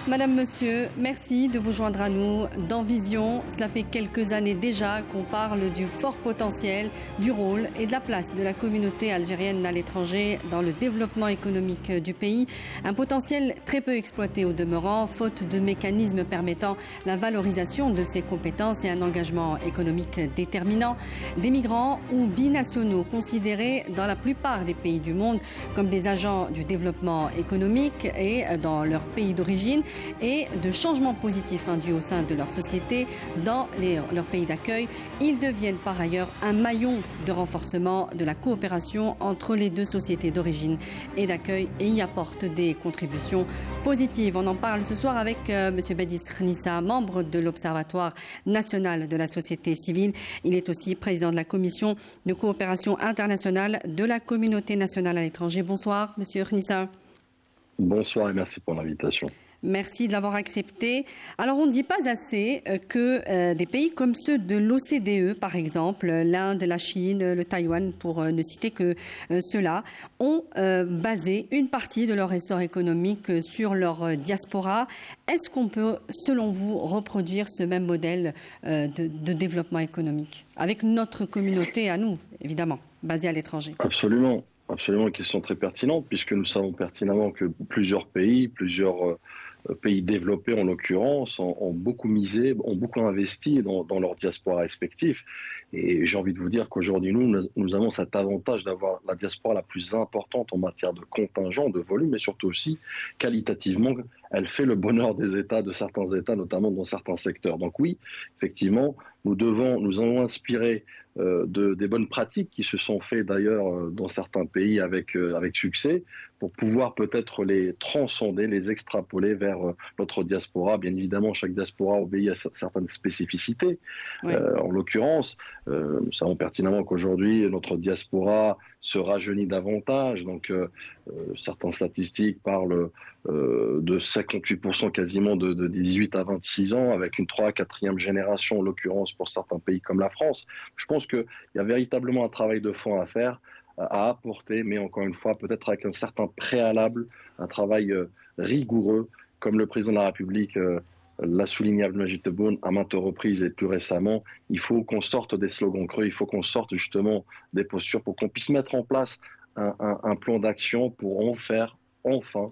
Madame, Monsieur, merci de vous joindre à nous dans Vision. Cela fait quelques années déjà qu'on parle du fort potentiel, du rôle et de la place de la communauté algérienne à l'étranger dans le développement économique du pays. Un potentiel très peu exploité au demeurant, faute de mécanismes permettant la valorisation de ses compétences et un engagement économique déterminant. Des migrants ou binationaux considérés dans la plupart des pays du monde comme des agents du développement économique et dans leur pays d'origine, et de changements positifs induits au sein de leur société dans leur pays d'accueil. Ils deviennent par ailleurs un maillon de renforcement de la coopération entre les deux sociétés d'origine et d'accueil et y apportent des contributions positives. On en parle ce soir avec M. Bedis Khnissa, membre de l'Observatoire national de la société civile. Il est aussi président de la commission de coopération internationale de la communauté nationale à l'étranger. Bonsoir, M. Khnissa. Bonsoir et merci pour l'invitation. Merci de l'avoir accepté. Alors, on ne dit pas assez que des pays comme ceux de l'OCDE, par exemple, l'Inde, la Chine, le Taïwan, pour ne citer que ceux-là, ont basé une partie de leur essor économique sur leur diaspora. Est-ce qu'on peut, selon vous, reproduire ce même modèle de développement économique avec notre communauté à nous, évidemment, basée à l'étranger? Absolument. Absolument, une question très pertinente, puisque nous savons pertinemment que plusieurs pays développés en l'occurrence, ont beaucoup misé, ont beaucoup investi dans leur diaspora respectif. Et j'ai envie de vous dire qu'aujourd'hui, nous avons cet avantage d'avoir la diaspora la plus importante en matière de contingent, de volume, mais surtout aussi qualitativement, elle fait le bonheur des États, de certains États, notamment dans certains secteurs. Donc oui, effectivement, nous avons inspiré des bonnes pratiques qui se sont faites d'ailleurs dans certains pays avec succès, pour pouvoir peut-être les transcender, les extrapoler vers notre diaspora. Bien évidemment, chaque diaspora obéit à certaines spécificités. Oui. En l'occurrence, nous savons pertinemment qu'aujourd'hui, notre diaspora se rajeunit davantage. Donc, certaines statistiques parlent de 58% quasiment de 18 à 26 ans, avec une 3e, 4e génération, en l'occurrence pour certains pays comme la France. Je pense qu'il y a véritablement un travail de fond à faire, à apporter, mais encore une fois, peut-être avec un certain préalable, un travail rigoureux, comme le président de la République l'a souligné Abdelmajid Tebboune à maintes reprises et plus récemment. Il faut qu'on sorte des slogans creux, il faut qu'on sorte justement des postures pour qu'on puisse mettre en place un plan d'action pour en faire enfin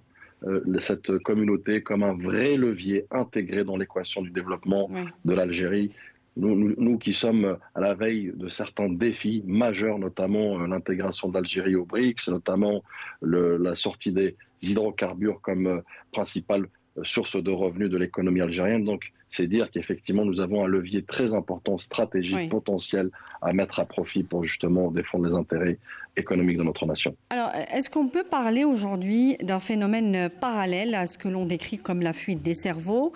cette communauté comme un vrai levier intégré dans l'équation du développement de l'Algérie. Nous qui sommes à la veille de certains défis majeurs, notamment l'intégration d'Algérie au BRICS, notamment la sortie des hydrocarbures comme principale source de revenus de l'économie algérienne. Donc, c'est dire qu'effectivement, nous avons un levier très important, stratégique, potentiel à mettre à profit pour justement défendre les intérêts économiques de notre nation. Alors, est-ce qu'on peut parler aujourd'hui d'un phénomène parallèle à ce que l'on décrit comme la fuite des cerveaux?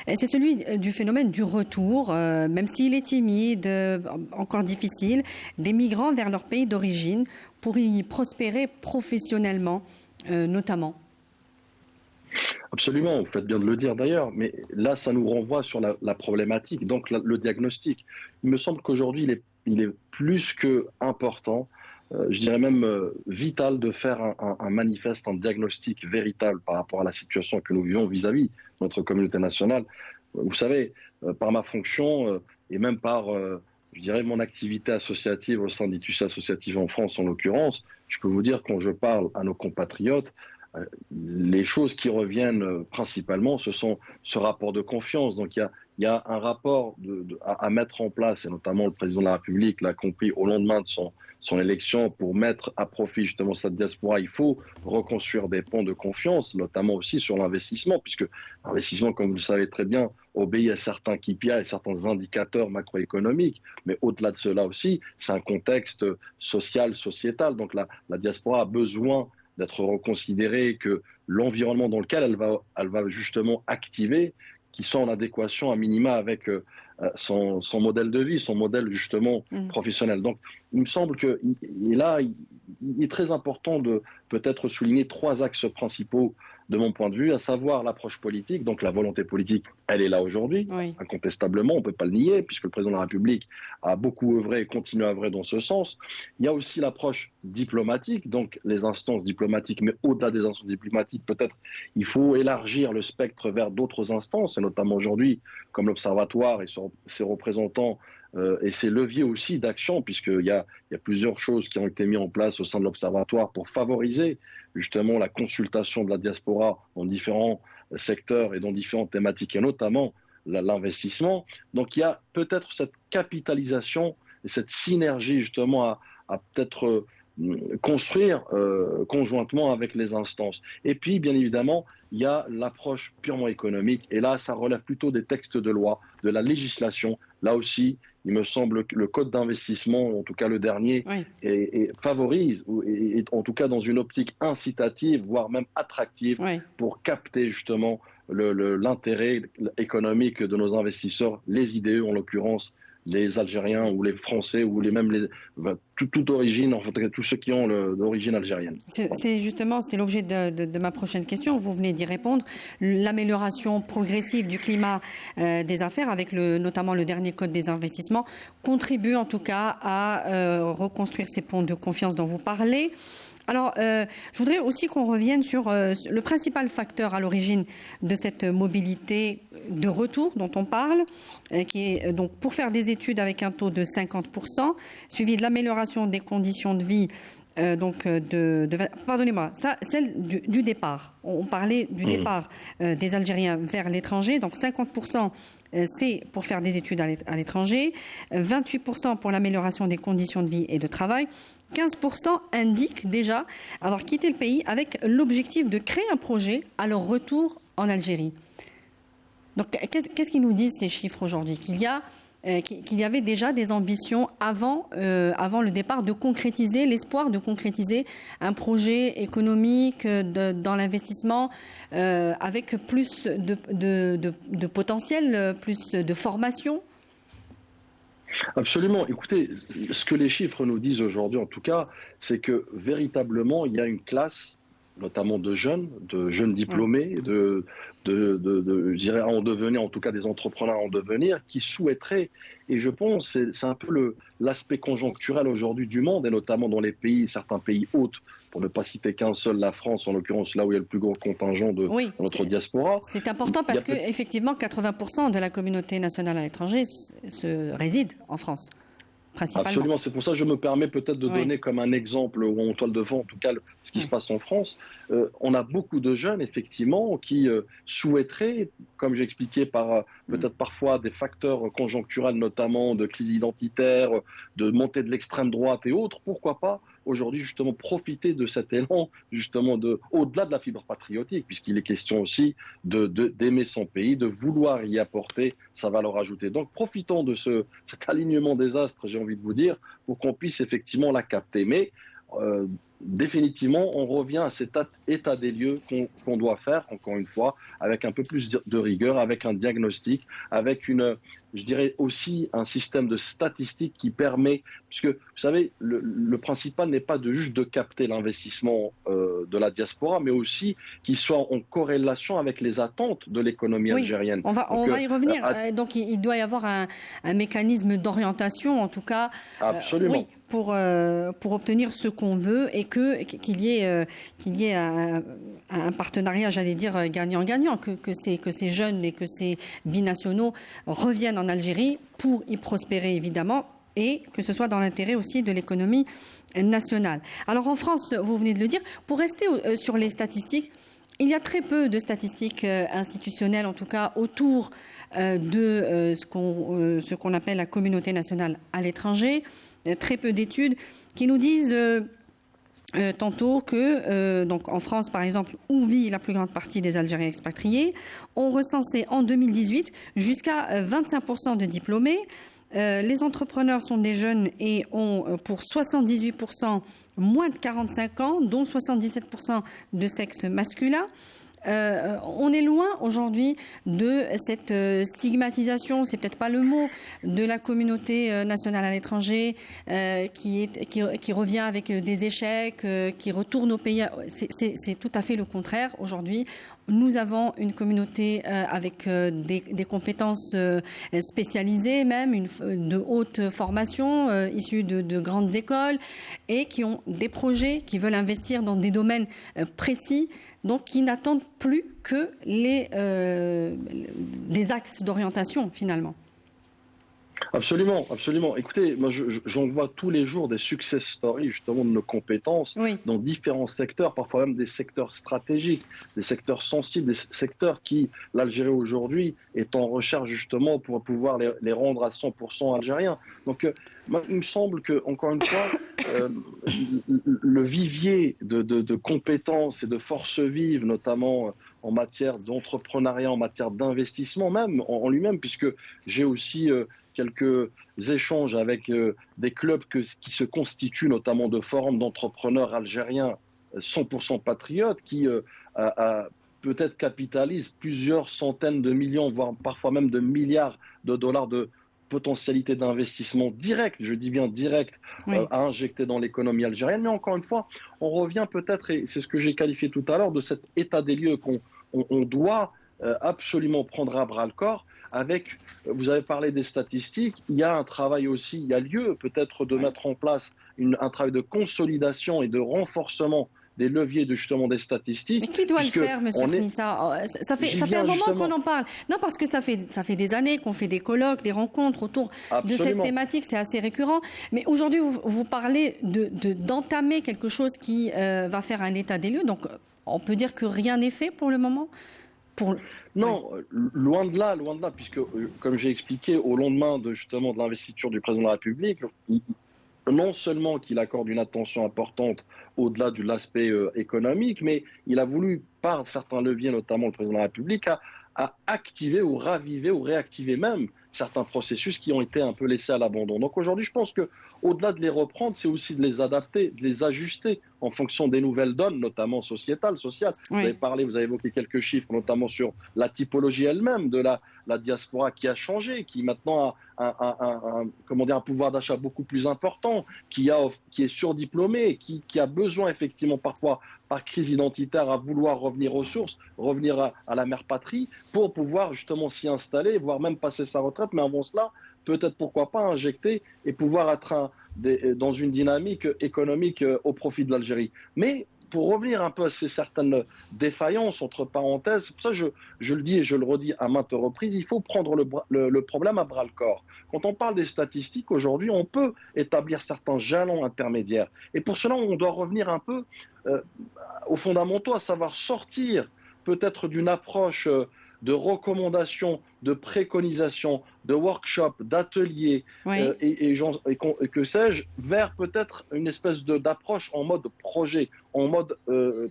C'est celui du phénomène du retour, même s'il est timide, encore difficile, des migrants vers leur pays d'origine pour y prospérer professionnellement, notamment. Absolument, vous faites bien de le dire d'ailleurs, mais là, ça nous renvoie sur la problématique, donc le diagnostic. Il me semble qu'aujourd'hui, il est plus que important, je dirais même vital, de faire un manifeste, un diagnostic véritable par rapport à la situation que nous vivons vis-à-vis de notre communauté nationale. Vous savez, par ma fonction et même par, je dirais, mon activité associative au sein d'ITUS associative en France en l'occurrence, je peux vous dire, quand je parle à nos compatriotes, les choses qui reviennent principalement, ce sont ce rapport de confiance. Donc il y a un rapport à mettre en place, et notamment le président de la République l'a compris au lendemain de son élection, pour mettre à profit justement cette diaspora. Il faut reconstruire des ponts de confiance, notamment aussi sur l'investissement, puisque l'investissement, comme vous le savez très bien, obéit à certains KPI et certains indicateurs macroéconomiques. Mais au-delà de cela aussi, c'est un contexte social, sociétal. Donc la diaspora a besoin d'être reconsidérée, que l'environnement dans lequel elle va justement activer, qui soit en adéquation à minima avec son modèle de vie, son modèle justement professionnel. Donc il me semble que là, il est très important de peut-être souligner 3 axes principaux de mon point de vue, à savoir l'approche politique. Donc la volonté politique, elle est là aujourd'hui, Oui. incontestablement, on ne peut pas le nier, puisque le président de la République a beaucoup œuvré et continue à œuvrer dans ce sens. Il y a aussi l'approche diplomatique, donc les instances diplomatiques, mais au-delà des instances diplomatiques, peut-être il faut élargir le spectre vers d'autres instances, et notamment aujourd'hui, comme l'Observatoire et ses représentants, et ses leviers aussi d'action, puisqu'il y a plusieurs choses qui ont été mises en place au sein de l'Observatoire pour favoriser justement la consultation de la diaspora dans différents secteurs et dans différentes thématiques, et notamment l'investissement. Donc il y a peut-être cette capitalisation et cette synergie justement à peut-être construire conjointement avec les instances. Et puis, bien évidemment, il y a l'approche purement économique. Et là, ça relève plutôt des textes de loi, de la législation. Là aussi, il me semble que le code d'investissement, en tout cas le dernier, oui, favorise, et en tout cas dans une optique incitative, voire même attractive, oui, pour capter justement l'intérêt économique de nos investisseurs, les IDE en l'occurrence, les Algériens ou les Français ou toute origine, en fait, tous ceux qui ont d'origine algérienne. C'était l'objet de ma prochaine question. Vous venez d'y répondre. L'amélioration progressive du climat des affaires, avec notamment le dernier code des investissements, contribue en tout cas à reconstruire ces ponts de confiance dont vous parlez. Alors, je voudrais aussi qu'on revienne sur le principal facteur à l'origine de cette mobilité de retour dont on parle, qui est donc pour faire des études avec un taux de 50%, suivi de l'amélioration des conditions de vie. Pardonnez-moi, ça, celle du départ. On parlait du départ des Algériens vers l'étranger, donc 50%. C'est pour faire des études à l'étranger, 28% pour l'amélioration des conditions de vie et de travail, 15% indiquent déjà avoir quitté le pays avec l'objectif de créer un projet à leur retour en Algérie. Donc, qu'est-ce qu'ils nous disent ces chiffres aujourd'hui ? Qu'il y avait déjà des ambitions avant le départ de concrétiser, l'espoir de concrétiser un projet économique dans l'investissement avec plus de potentiel, plus de formation. Absolument. Écoutez, ce que les chiffres nous disent aujourd'hui, en tout cas, c'est que véritablement, il y a une classe, notamment de jeunes diplômés, je dirais en devenir, en tout cas des entrepreneurs en devenir, qui souhaiteraient, et je pense, c'est un peu l'aspect conjoncturel aujourd'hui du monde, et notamment dans certains pays hôtes, pour ne pas citer qu'un seul, la France, en l'occurrence, là où il y a le plus gros contingent de notre diaspora. C'est important parce que, effectivement, 80% de la communauté nationale à l'étranger réside en France. Absolument, c'est pour ça que je me permets peut-être de donner comme un exemple, ou en toile de fond en tout cas, ce qui se passe en France. On a beaucoup de jeunes, effectivement, qui souhaiteraient, comme j'expliquais, peut-être parfois des facteurs conjoncturels, notamment de crise identitaire, de montée de l'extrême droite et autres, pourquoi pas aujourd'hui justement profiter de cet élan, justement au-delà de la fibre patriotique, puisqu'il est question aussi d'aimer son pays, de vouloir y apporter sa valeur ajoutée. Donc profitons de cet alignement des astres, j'ai envie de vous dire, pour qu'on puisse effectivement la capter. Mais définitivement, on revient à cet état des lieux qu'on doit faire, encore une fois, avec un peu plus de rigueur, avec un diagnostic, avec je dirais aussi un système de statistiques qui permet, puisque vous savez, le principal n'est pas juste de capter l'investissement de la diaspora, mais aussi qu'il soit en corrélation avec les attentes de l'économie algérienne. On va y revenir. Donc il doit y avoir un mécanisme d'orientation, en tout cas. Absolument. Pour obtenir ce qu'on veut et qu'il y ait un partenariat, j'allais dire, gagnant-gagnant, que ces jeunes et que ces binationaux reviennent en Algérie pour y prospérer, évidemment, et que ce soit dans l'intérêt aussi de l'économie nationale. Alors en France, vous venez de le dire, pour rester sur les statistiques, il y a très peu de statistiques institutionnelles, en tout cas, autour de ce qu'on appelle la communauté nationale à l'étranger. Très peu d'études qui nous disent tantôt que, donc en France par exemple, où vit la plus grande partie des Algériens expatriés, ont recensé en 2018 jusqu'à 25% de diplômés. Les entrepreneurs sont des jeunes et ont pour 78% moins de 45 ans, dont 77% de sexe masculin. On est loin aujourd'hui de cette stigmatisation, c'est peut-être pas le mot, de la communauté nationale à l'étranger qui revient avec des échecs, qui retourne au pays. C'est tout à fait le contraire. Aujourd'hui, nous avons une communauté avec des compétences spécialisées, même de haute formation, issues de grandes écoles, et qui ont des projets, qui veulent investir dans des domaines précis, donc qui n'attendent plus que des axes d'orientation, finalement. Absolument, absolument. Écoutez, moi, j'en vois tous les jours des success stories, justement, de nos compétences dans différents secteurs, parfois même des secteurs stratégiques, des secteurs sensibles, des secteurs qui, l'Algérie aujourd'hui, est en recherche, justement, pour pouvoir les rendre à 100% algériens. Donc, moi, il me semble que, encore une fois, le vivier de compétences et de forces vives, notamment en matière d'entrepreneuriat, en matière d'investissement même en lui-même, puisque j'ai aussi quelques échanges avec des clubs qui se constituent notamment de forums d'entrepreneurs algériens 100% patriotes qui peut-être capitalisent plusieurs centaines de millions, voire parfois même de milliards de dollars de potentialité d'investissement direct, je dis bien direct, à injecter dans l'économie algérienne. Mais encore une fois, on revient peut-être, et c'est ce que j'ai qualifié tout à l'heure, de cet état des lieux qu'on doit absolument prendre à bras-le-corps. Avec, vous avez parlé des statistiques, il y a un travail aussi, il y a lieu peut-être de mettre en place un travail de consolidation et de renforcement des leviers justement des statistiques. Mais qui doit le faire, M. Knissa? Ça fait un moment qu'on en parle. Non, parce que ça fait des années qu'on fait des colloques, des rencontres autour de cette thématique, c'est assez récurrent. Mais aujourd'hui, vous parlez d'entamer quelque chose qui va faire un état des lieux. Donc, on peut dire que rien n'est fait pour le moment? Non, loin de là, puisque, comme j'ai expliqué, au lendemain justement de l'investiture du président de la République, non seulement qu'il accorde une attention importante au-delà de l'aspect économique, mais il a voulu, par certains leviers, notamment le président de la République, à activer ou raviver ou réactiver même certains processus qui ont été un peu laissés à l'abandon. Donc aujourd'hui, je pense qu'au-delà de les reprendre, c'est aussi de les adapter, de les ajuster en fonction des nouvelles donnes, notamment sociales. Vous avez évoqué quelques chiffres, notamment sur la typologie elle-même de la diaspora qui a changé, qui maintenant a un pouvoir d'achat beaucoup plus important, qui est surdiplômé, qui a besoin effectivement parfois par crise identitaire à vouloir revenir aux sources, revenir à la mère patrie pour pouvoir justement s'y installer, voire même passer sa retraite, mais avant cela, peut-être pourquoi pas injecter et pouvoir être dans une dynamique économique au profit de l'Algérie. Mais pour revenir un peu à ces certaines défaillances, entre parenthèses, c'est pour ça que je le dis et je le redis à maintes reprises, il faut prendre le problème à bras-le-corps. Quand on parle des statistiques, aujourd'hui, on peut établir certains jalons intermédiaires. Et pour cela, on doit revenir un peu aux fondamentaux, à savoir sortir peut-être d'une approche de recommandations, de préconisations, de workshops, d'ateliers et que sais-je, vers peut-être une espèce d'approche en mode projet, en mode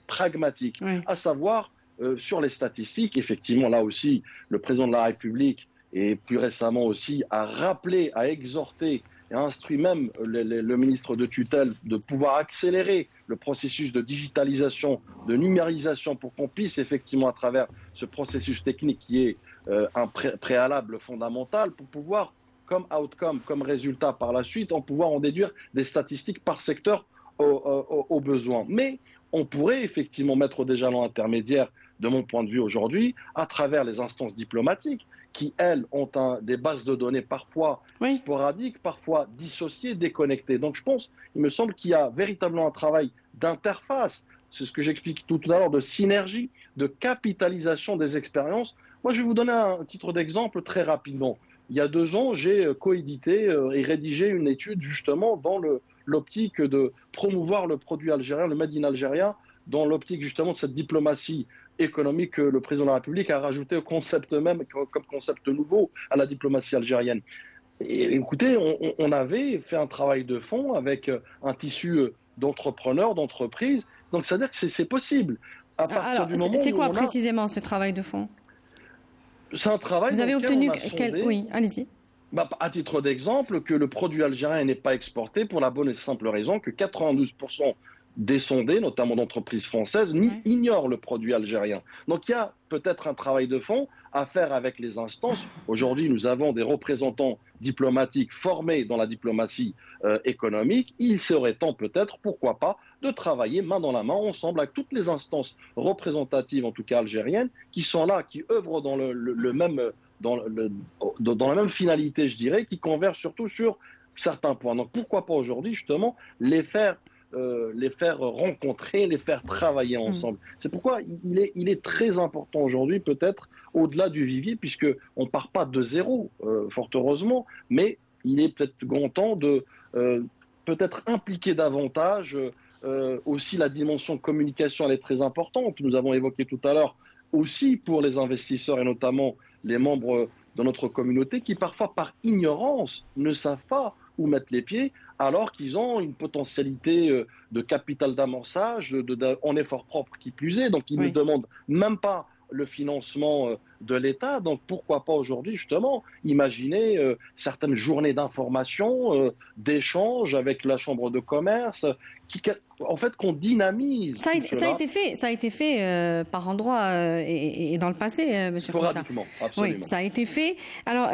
pragmatique, à savoir sur les statistiques. Effectivement, là aussi, le président de la République et plus récemment aussi a rappelé, a exhorté et a instruit même le ministre de tutelle de pouvoir accélérer le processus de digitalisation, de numérisation pour qu'on puisse effectivement à travers ce processus technique qui est un préalable fondamental pour pouvoir, comme outcome, comme résultat par la suite, pouvoir en déduire des statistiques par secteur aux besoins. Mais on pourrait effectivement mettre des jalons intermédiaires, de mon point de vue aujourd'hui, à travers les instances diplomatiques qui, elles, ont des bases de données parfois sporadiques, parfois dissociées, déconnectées. Donc je pense, il me semble qu'il y a véritablement un travail d'interface, c'est ce que j'explique tout à l'heure, de synergie, de capitalisation des expériences. Moi, je vais vous donner un titre d'exemple très rapidement. Il y a 2 ans, j'ai coédité et rédigé une étude justement dans l'optique de promouvoir le produit algérien, le Made in algérien, dans l'optique justement de cette diplomatie économique que le président de la République a rajouté au concept même, comme concept nouveau à la diplomatie algérienne. Et écoutez, on avait fait un travail de fond avec un tissu d'entrepreneurs, d'entreprises. Donc, c'est-à-dire que c'est possible. C'est quoi précisément ce travail de fond? C'est un travail. Vous avez obtenu Oui, allez-y. À titre d'exemple, que le produit algérien n'est pas exporté pour la bonne et simple raison que 92% des sondés, notamment d'entreprises françaises, ni ignorent le produit algérien. Donc il y a peut-être un travail de fond à faire avec les instances. Aujourd'hui, nous avons des représentants diplomatiques formés dans la diplomatie économique. Il serait temps peut-être, pourquoi pas, de travailler main dans la main ensemble avec toutes les instances représentatives, en tout cas algériennes, qui sont là, qui œuvrent dans dans la même finalité, je dirais, qui convergent surtout sur certains points. Donc pourquoi pas aujourd'hui, justement, les faire rencontrer, les faire travailler ensemble. C'est pourquoi il est très important aujourd'hui, peut-être, au-delà du vivier, puisqu'on ne part pas de zéro, fort heureusement, mais il est peut-être grand temps de peut-être impliquer davantage. Aussi, la dimension communication, elle est très importante. Nous avons évoqué tout à l'heure aussi pour les investisseurs et notamment les membres de notre communauté qui, parfois, par ignorance, ne savent pas où mettre les pieds, alors qu'ils ont une potentialité de capital d'amorçage, en effort propre qui plus est. Donc, ils ne demandent même pas le financement de l'État. Donc, pourquoi pas aujourd'hui, justement, imaginer certaines journées d'information, d'échanges avec la Chambre de commerce, en fait, qu'on dynamise. Ça a été fait par endroits et dans le passé, M. Foussa. Sporadiquement, absolument. Oui, ça a été fait. Alors,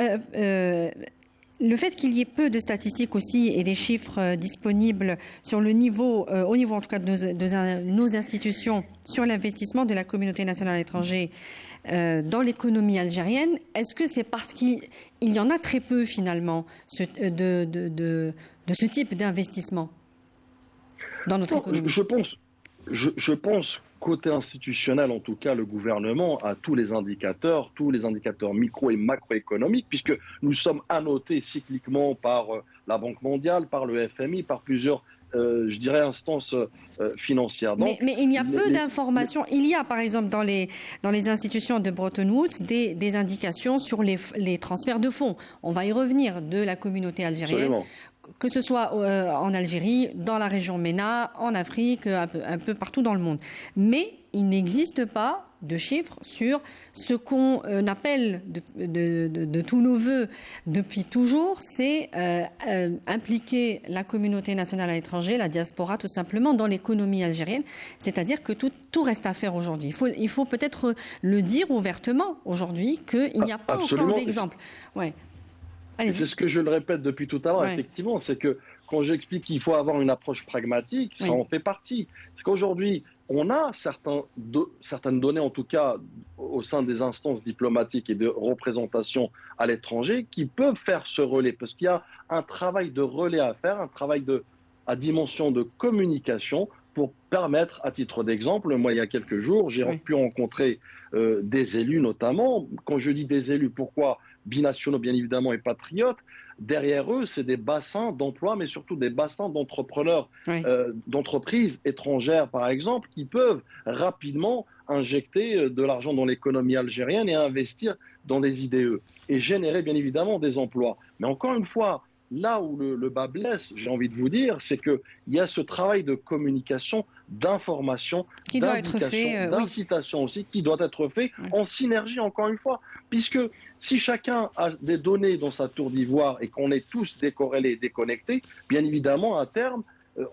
le fait qu'il y ait peu de statistiques aussi et des chiffres disponibles sur le niveau, au niveau en tout cas de nos institutions, sur l'investissement de la communauté nationale à l'étranger dans l'économie algérienne, est-ce que c'est parce qu'il y en a très peu finalement de ce type d'investissement dans notre économie? Je pense côté institutionnel, en tout cas, le gouvernement a tous les indicateurs micro et macroéconomiques, puisque nous sommes annotés cycliquement par la Banque mondiale, par le FMI, par plusieurs, je dirais, instances financières. Donc, mais il y a peu d'informations. Il y a, par exemple, dans les institutions de Bretton Woods, des indications sur les transferts de fonds. On va y revenir, de la communauté algérienne. Absolument. Que ce soit en Algérie, dans la région MENA, en Afrique, un peu partout dans le monde. Mais il n'existe pas de chiffres sur ce qu'on appelle de tous nos voeux depuis toujours, c'est impliquer la communauté nationale à l'étranger, la diaspora tout simplement, dans l'économie algérienne. C'est-à-dire que tout reste à faire aujourd'hui. Il faut peut-être le dire ouvertement aujourd'hui qu'il n'y a pas encore d'exemple. Ouais. C'est ce que je le répète depuis tout à l'heure, effectivement, c'est que quand j'explique qu'il faut avoir une approche pragmatique, ça en fait partie. Parce qu'aujourd'hui, on a certaines données, en tout cas au sein des instances diplomatiques et de représentation à l'étranger, qui peuvent faire ce relais, parce qu'il y a un travail de relais à faire, un travail à dimension de communication pour permettre, à titre d'exemple, moi il y a quelques jours, j'ai pu rencontrer des élus notamment. Quand je dis des élus, pourquoi binationaux bien évidemment et patriotes, derrière eux, c'est des bassins d'emploi, mais surtout des bassins d'entrepreneurs, d'entreprises étrangères par exemple, qui peuvent rapidement injecter de l'argent dans l'économie algérienne et investir dans des IDE et générer bien évidemment des emplois. Mais encore une fois, là où le bas blesse, j'ai envie de vous dire, c'est qu'il y a ce travail de communication, d'information, d'indication, d'incitation aussi, qui doit être fait en synergie, encore une fois. Puisque si chacun a des données dans sa tour d'ivoire et qu'on est tous décorrélés et déconnectés, bien évidemment, à terme,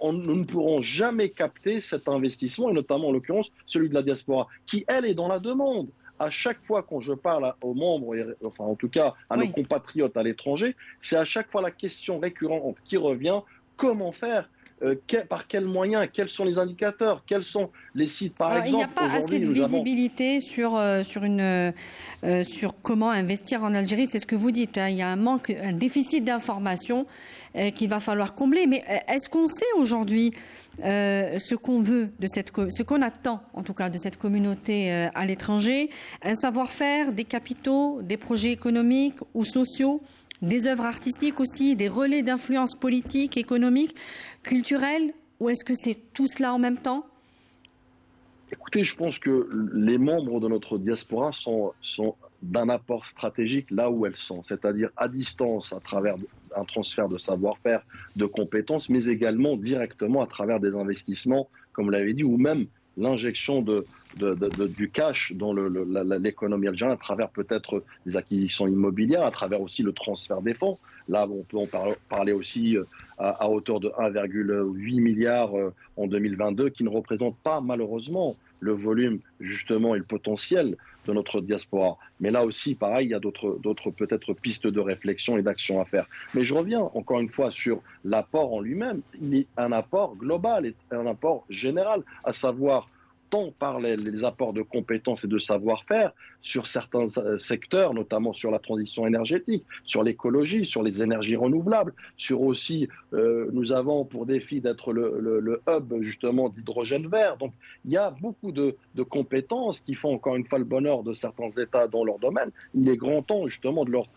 nous ne pourrons jamais capter cet investissement, et notamment en l'occurrence celui de la diaspora, qui, elle, est dans la demande. À chaque fois quand je parle aux membres, enfin en tout cas à nos compatriotes à l'étranger, c'est à chaque fois la question récurrente qui revient: comment faire, par quels moyens, quels sont les indicateurs, quels sont les sites par exemple. Il n'y a pas assez de visibilité sur comment investir en Algérie, c'est ce que vous dites. Il y a un déficit d'information qu'il va falloir combler. Mais est-ce qu'on sait aujourd'hui ce qu'on veut ce qu'on attend en tout cas de cette communauté à l'étranger? Un savoir-faire, des capitaux, des projets économiques ou sociaux, des œuvres artistiques aussi, des relais d'influence politique, économique, culturelle, ou est-ce que c'est tout cela en même temps? Écoutez, je pense que les membres de notre diaspora sont d'un apport stratégique là où elles sont, c'est-à-dire à distance à travers un transfert de savoir-faire, de compétences, mais également directement à travers des investissements, comme vous l'avez dit, ou même l'injection du cash dans l'économie algérienne à travers peut-être des acquisitions immobilières, à travers aussi le transfert des fonds. Là, on peut en parler aussi à hauteur de 1,8 milliard en 2022, qui ne représente pas malheureusement le volume justement et le potentiel de notre diaspora. Mais là aussi, pareil, il y a d'autres peut-être pistes de réflexion et d'action à faire. Mais je reviens encore une fois sur l'apport en lui-même. Il est un apport global et un apport général, à savoir tant par les apports de compétences et de savoir-faire sur certains secteurs, notamment sur la transition énergétique, sur l'écologie, sur les énergies renouvelables, sur aussi, nous avons pour défi d'être le hub justement d'hydrogène vert. Donc il y a beaucoup de compétences qui font encore une fois le bonheur de certains États dans leur domaine. Il est grand temps justement de leur,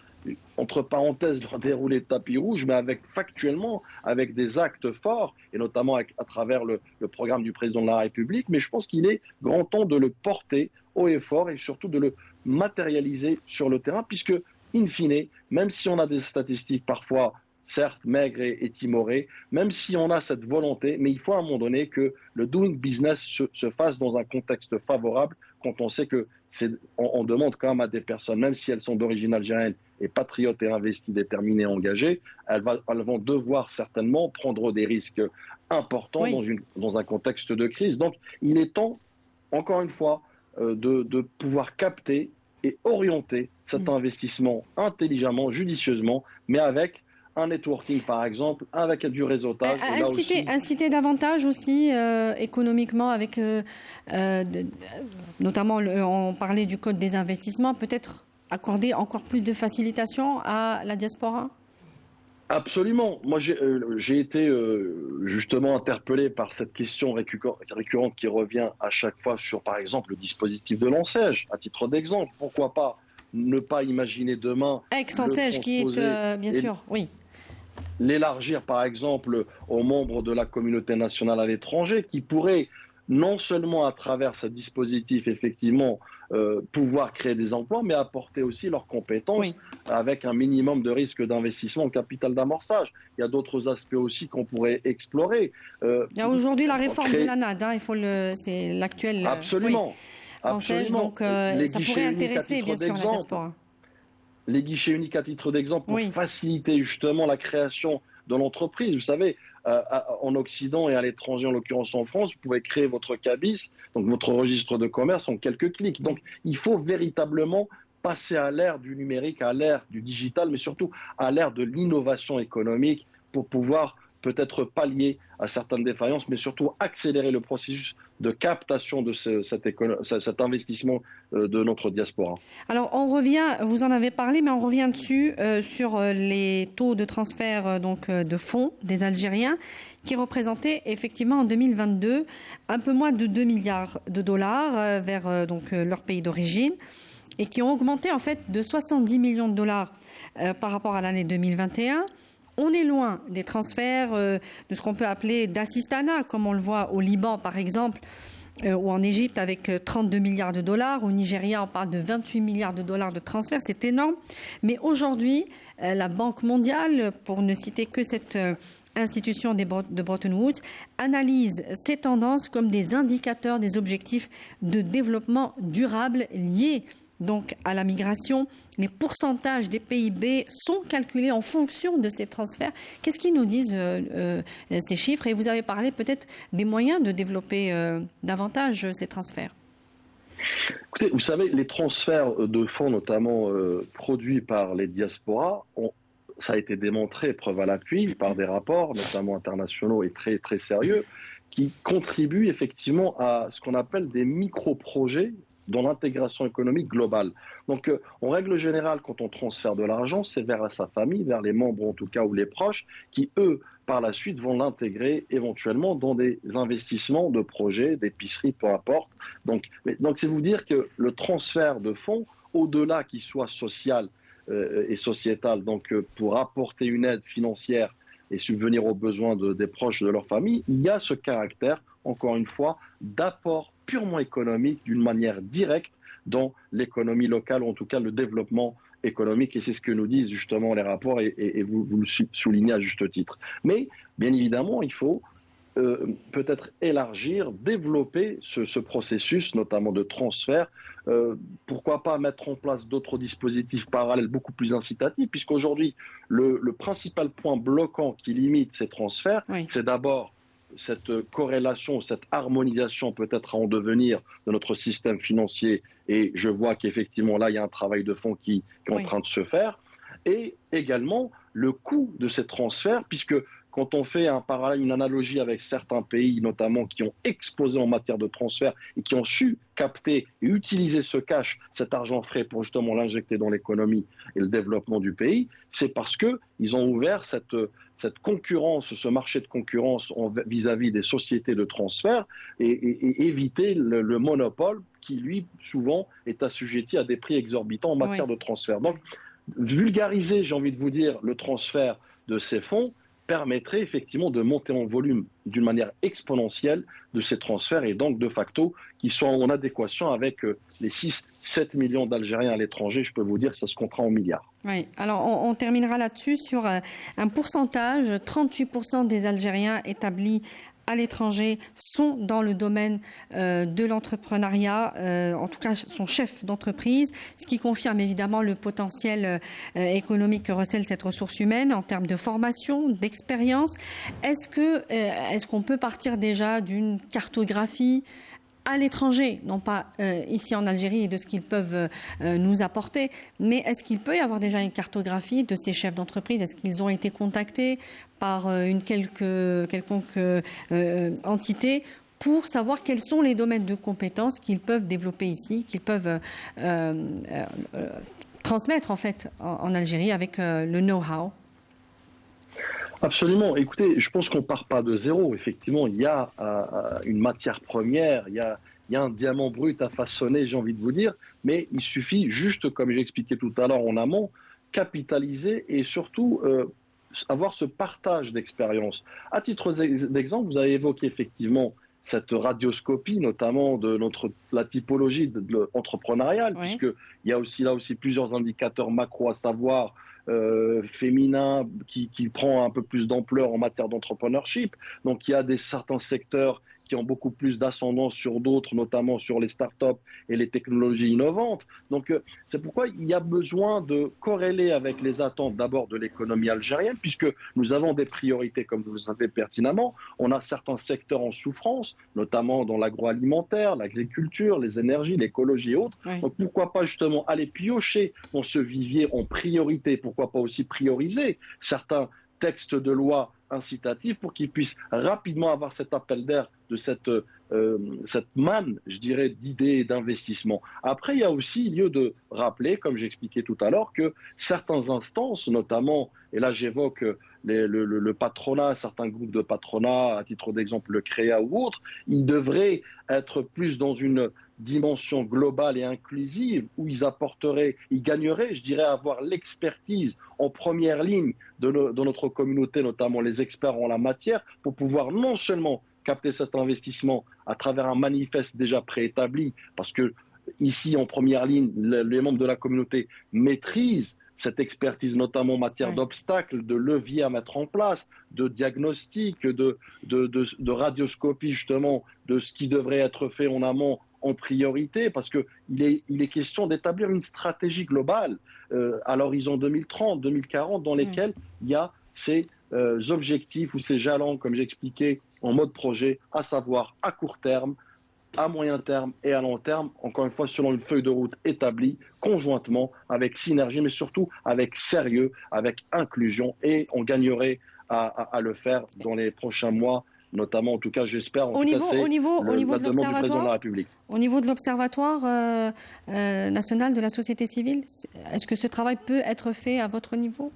entre parenthèses, leur dérouler le tapis rouge, mais factuellement, avec des actes forts, et notamment à travers le programme du président de la République. Mais je pense qu'il est grand temps de le porter haut et fort et surtout de le matérialiser sur le terrain, puisque, in fine, même si on a des statistiques parfois, certes maigres et timorées, même si on a cette volonté, mais il faut à un moment donné que le doing business se fasse dans un contexte favorable, quand on sait que on demande quand même à des personnes, même si elles sont d'origine algérienne et patriotes et investies, déterminées, engagées, elles vont devoir certainement prendre des risques importants dans un contexte de crise. Donc il est temps, encore une fois, de pouvoir capter et orienter cet investissement intelligemment, judicieusement, mais avec un networking par exemple, avec du réseautage. Inciter davantage aussi économiquement, avec notamment on parlait du code des investissements, peut-être accorder encore plus de facilitation à la diaspora. Absolument. Moi, j'ai été justement interpellé par cette question récurrente qui revient à chaque fois sur, par exemple, le dispositif de l'enseigne. À titre d'exemple, pourquoi pas ne pas imaginer demain Aix-en-Seiche qui est, bien sûr, oui. L'élargir, par exemple, aux membres de la communauté nationale à l'étranger, qui pourraient, non seulement à travers ce dispositif, effectivement, pouvoir créer des emplois, mais apporter aussi leurs compétences avec un minimum de risque d'investissement en capital d'amorçage. Il y a d'autres aspects aussi qu'on pourrait explorer. Il y a aujourd'hui la réforme de l'ANAD, c'est l'actuel. Absolument. Absolument. Donc ça pourrait intéresser, bien sûr, la diaspora. Les guichets uniques à titre d'exemple pour faciliter justement la création de l'entreprise. Vous savez, en Occident et à l'étranger, en l'occurrence en France, vous pouvez créer votre CABIS, donc votre registre de commerce, en quelques clics. Donc il faut véritablement passer à l'ère du numérique, à l'ère du digital, mais surtout à l'ère de l'innovation économique pour pouvoir peut-être pallier à certaines défaillances, mais surtout accélérer le processus de captation de cet investissement de notre diaspora. Alors on revient, vous en avez parlé, mais on revient dessus sur les taux de transfert de fonds des Algériens qui représentaient effectivement en 2022 un peu moins de 2 milliards de dollars vers leur pays d'origine et qui ont augmenté en fait de 70 millions de dollars par rapport à l'année 2021. On est loin des transferts de ce qu'on peut appeler d'assistanat, comme on le voit au Liban par exemple, ou en Égypte avec 32 milliards de dollars. Au Nigeria, on parle de 28 milliards de dollars de transferts, c'est énorme. Mais aujourd'hui, la Banque mondiale, pour ne citer que cette institution de Bretton Woods, analyse ces tendances comme des indicateurs des objectifs de développement durable liés donc à la migration. Les pourcentages des PIB sont calculés en fonction de ces transferts. Qu'est-ce qu'ils nous disent ces chiffres? Et vous avez parlé peut-être des moyens de développer davantage ces transferts. Écoutez, vous savez, les transferts de fonds, notamment produits par les diasporas, ça a été démontré, preuve à l'appui, par des rapports, notamment internationaux et très, très sérieux, qui contribuent effectivement à ce qu'on appelle des micro-projets dans l'intégration économique globale. Donc, en règle générale, quand on transfère de l'argent, c'est vers sa famille, vers les membres en tout cas, ou les proches, qui, eux, par la suite, vont l'intégrer éventuellement dans des investissements de projets, d'épiceries, peu importe. Donc c'est vous dire que le transfert de fonds, au-delà qu'il soit social et sociétal, donc pour apporter une aide financière et subvenir aux besoins des proches de leur famille, il y a ce caractère, encore une fois, d'apport purement économique d'une manière directe dans l'économie locale, ou en tout cas le développement économique, et c'est ce que nous disent justement les rapports, et vous le soulignez à juste titre. Mais bien évidemment, il faut peut-être élargir, développer ce processus, notamment de transfert. Pourquoi pas mettre en place d'autres dispositifs parallèles beaucoup plus incitatifs, puisqu'aujourd'hui, le principal point bloquant qui limite ces transferts, Oui. c'est d'abord cette corrélation, cette harmonisation peut-être à en devenir de notre système financier. Et je vois qu'effectivement, là, il y a un travail de fond qui est en train de se faire. Et également le coût de ces transferts, puisque quand on fait un parallèle, une analogie avec certains pays, notamment qui ont explosé en matière de transfert et qui ont su capter et utiliser ce cash, cet argent frais pour justement l'injecter dans l'économie et le développement du pays, c'est parce qu'ils ont ouvert cette concurrence, ce marché de concurrence vis-à-vis des sociétés de transfert et éviter le monopole qui, lui, souvent est assujetti à des prix exorbitants en matière de transfert. Donc, vulgariser, j'ai envie de vous dire, le transfert de ces fonds permettrait effectivement de monter en volume d'une manière exponentielle de ces transferts et donc de facto qui soient en adéquation avec les 6-7 millions d'Algériens à l'étranger. Je peux vous dire que ça se comptera en milliards. Oui, alors on terminera là-dessus sur un pourcentage. 38% des Algériens établis à l'étranger sont dans le domaine de l'entrepreneuriat, en tout cas sont chefs d'entreprise, ce qui confirme évidemment le potentiel économique que recèle cette ressource humaine en termes de formation, d'expérience. Est-ce qu'on peut partir déjà d'une cartographie à l'étranger, non pas ici en Algérie et de ce qu'ils peuvent nous apporter, mais est-ce qu'il peut y avoir déjà une cartographie de ces chefs d'entreprise? Est-ce qu'ils ont été contactés par une quelconque entité pour savoir quels sont les domaines de compétences qu'ils peuvent développer ici, qu'ils peuvent transmettre en fait en Algérie avec le know-how? Absolument. Écoutez, je pense qu'on ne part pas de zéro. Effectivement, il y a une matière première, il y a un diamant brut à façonner, j'ai envie de vous dire, mais il suffit juste, comme j'ai expliqué tout à l'heure en amont, capitaliser et surtout avoir ce partage d'expérience. À titre d'exemple, vous avez évoqué effectivement cette radioscopie, notamment de la typologie entrepreneuriale, Oui. puisqu'il y a aussi là aussi plusieurs indicateurs macro à savoir, féminin qui prend un peu plus d'ampleur en matière d'entrepreneurship. Donc il y a certains secteurs qui ont beaucoup plus d'ascendance sur d'autres, notamment sur les startups et les technologies innovantes. Donc c'est pourquoi il y a besoin de corréler avec les attentes d'abord de l'économie algérienne, puisque nous avons des priorités, comme vous le savez pertinemment. On a certains secteurs en souffrance, notamment dans l'agroalimentaire, l'agriculture, les énergies, l'écologie et autres. Oui. Donc pourquoi pas justement aller piocher dans ce vivier en priorité, pourquoi pas aussi prioriser certains textes de loi incitatifs pour qu'ils puissent rapidement avoir cet appel d'air de cette manne, je dirais, d'idées et d'investissements. Après, il y a aussi lieu de rappeler, comme j'expliquais tout à l'heure, que certaines instances, notamment, et là j'évoque le patronat, certains groupes de patronat, à titre d'exemple le CREA ou autres, ils devraient être plus dans une dimension globale et inclusive où ils gagneraient, je dirais, à avoir l'expertise en première ligne de notre communauté, notamment les experts en la matière, pour pouvoir non seulement capter cet investissement à travers un manifeste déjà préétabli, parce que ici, en première ligne, les membres de la communauté maîtrisent cette expertise, notamment en matière d'obstacles, de leviers à mettre en place, de diagnostic, de radioscopie, justement, de ce qui devrait être fait en amont en priorité, parce qu'il est question d'établir une stratégie globale à l'horizon 2030, 2040, dans lesquels il y a ces objectifs ou ces jalons, comme j'expliquais, en mode projet, à savoir à court terme, à moyen terme et à long terme, encore une fois, selon une feuille de route établie conjointement, avec synergie, mais surtout avec sérieux, avec inclusion, et on gagnerait à le faire dans les prochains mois, notamment, en tout cas, j'espère, Au niveau de demande du président de la République. Au niveau de l'Observatoire national de la société civile, est-ce que ce travail peut être fait à votre niveau ?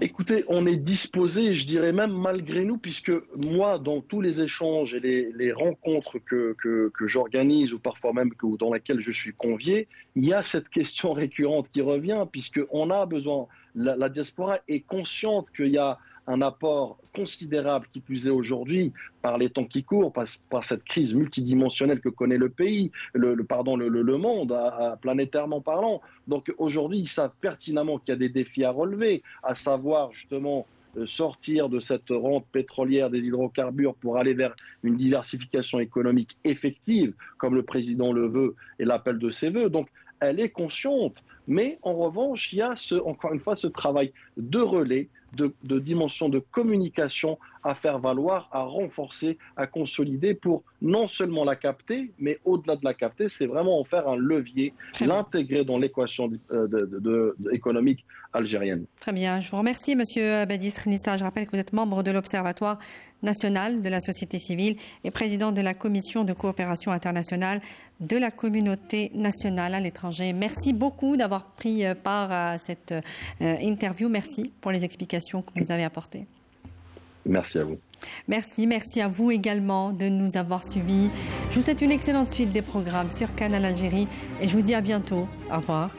Écoutez, on est disposé, je dirais même malgré nous, puisque moi, dans tous les échanges et les rencontres que j'organise, ou parfois même dans lesquelles je suis convié, il y a cette question récurrente qui revient, puisqu'on a besoin, la diaspora est consciente qu'il y a un apport considérable, qui plus est aujourd'hui, par les temps qui courent, par cette crise multidimensionnelle que connaît le pays, le monde, planétairement parlant. Donc aujourd'hui, ils savent pertinemment qu'il y a des défis à relever, à savoir justement sortir de cette rente pétrolière des hydrocarbures pour aller vers une diversification économique effective, comme le président le veut et l'appelle de ses voeux. Donc, elle est consciente. Mais en revanche, il y a encore une fois ce travail de relais, de dimension de communication à faire valoir, à renforcer, à consolider pour non seulement la capter, mais au-delà de la capter, c'est vraiment en faire un levier, l'intégrer dans l'équation économique algérienne. Très bien. Je vous remercie, Monsieur Badis Nissa. Je rappelle que vous êtes membre de l'Observatoire national de la société civile et président de la Commission de coopération internationale de la communauté nationale à l'étranger. Merci beaucoup d'avoir pris part à cette interview. Merci pour les explications que vous nous avez apportées. Merci à vous. Merci à vous également de nous avoir suivis. Je vous souhaite une excellente suite des programmes sur Canal Algérie et je vous dis à bientôt. Au revoir.